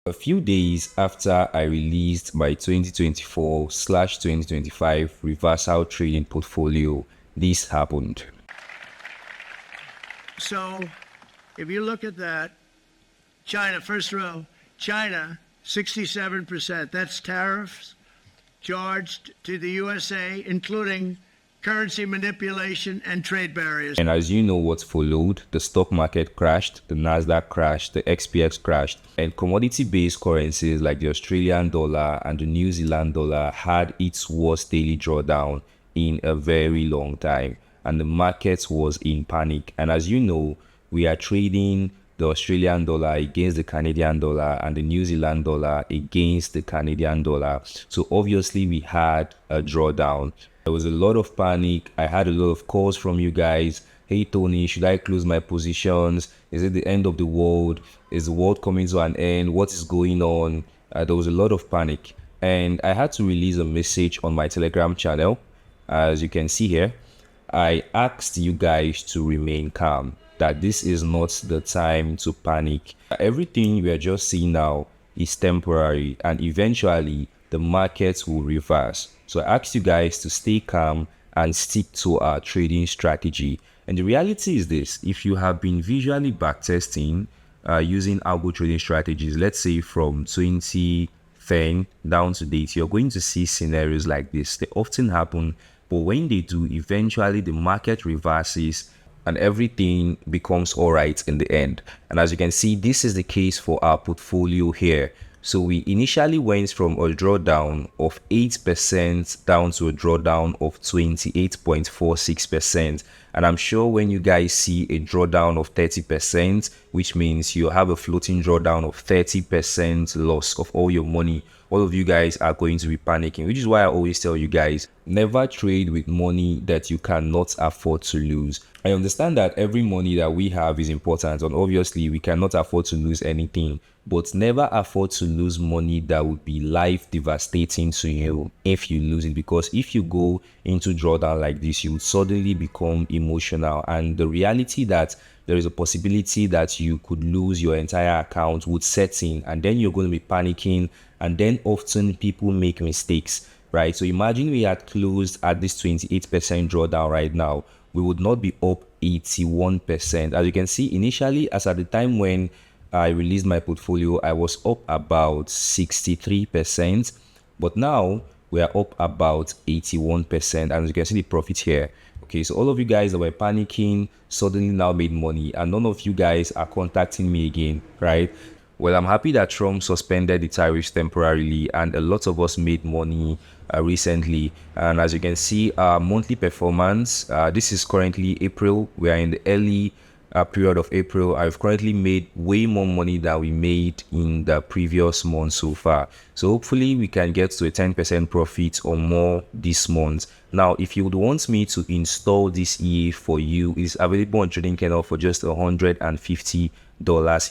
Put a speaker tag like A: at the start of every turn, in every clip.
A: A few days after I released my 2024/2025 reversal trading portfolio, this happened.
B: So if you look at that, China, first row, China, 67%. That's tariffs charged to the USA, including currency manipulation and trade barriers.
A: And as you know what followed, the stock market crashed, the Nasdaq crashed, the XPX crashed, and commodity-based currencies like the Australian dollar and the New Zealand dollar had its worst daily drawdown in a very long time, and the market was in panic. And as you know, we are trading the Australian dollar against the Canadian dollar and the New Zealand dollar against the Canadian dollar. So obviously we had a drawdown. There was a lot of panic. I had a lot of calls from you guys. Hey Tony, should I close my positions? Is it the end of the world? Is the world coming to an end? What is going on? There was a lot of panic, and I had to release a message on my Telegram channel. As you can see here, I asked you guys to remain calm, that this is not the time to panic. Everything we are just seeing now is temporary, and eventually the markets will reverse. So I asked you guys to stay calm and stick to our trading strategy. And the reality is this: if you have been visually backtesting using algo trading strategies, let's say from 2010 down to date, you're going to see scenarios like this. They often happen, but when they do, eventually the market reverses and everything becomes all right in the end. And as you can see, this is the case for our portfolio here. So we initially went from a drawdown of 8% down to a drawdown of 28.46%. And I'm sure when you guys see a drawdown of 30%, which means you have a floating drawdown of 30% loss of all your money, all of you guys are going to be panicking, which is why I always tell you guys, never trade with money that you cannot afford to lose. I understand that every money that we have is important, and obviously we cannot afford to lose anything, but never afford to lose money that would be life devastating to you if you lose it. Because if you go into drawdown like this, you would suddenly become emotional, and the reality that there is a possibility that you could lose your entire account would set in, and then you're going to be panicking. And then often people make mistakes, right? So imagine we had closed at this 28% drawdown right now, we would not be up 81%. As you can see, initially, as at the time when I released my portfolio, I was up about 63%, but now we are up about 81%. And as you can see the profit here. Okay, so all of you guys that were panicking suddenly now made money, and none of you guys are contacting me again, right? Well, I'm happy that Trump suspended the tariffs temporarily, and a lot of us made money recently. And as you can see, our monthly performance, this is currently April. We are in the early period of April. I've currently made way more money than we made in the previous month so far. So hopefully we can get to a 10% profit or more this month. Now, if you would want me to install this EA for you, it's available on Trading Kernel for just $150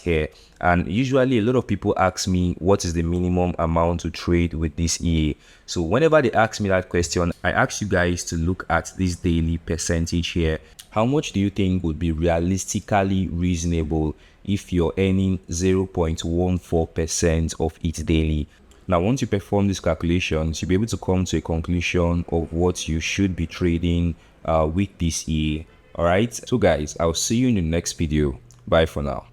A: here. And usually a lot of people ask me what is the minimum amount to trade with this EA. So whenever they ask me that question, I ask you guys to look at this daily percentage here. How much do you think would be realistically reasonable if you're earning 0.14% of it daily? Now, once you perform these calculations, you'll be able to come to a conclusion of what you should be trading with this EA. All right. So guys, I'll see you in the next video. Bye for now.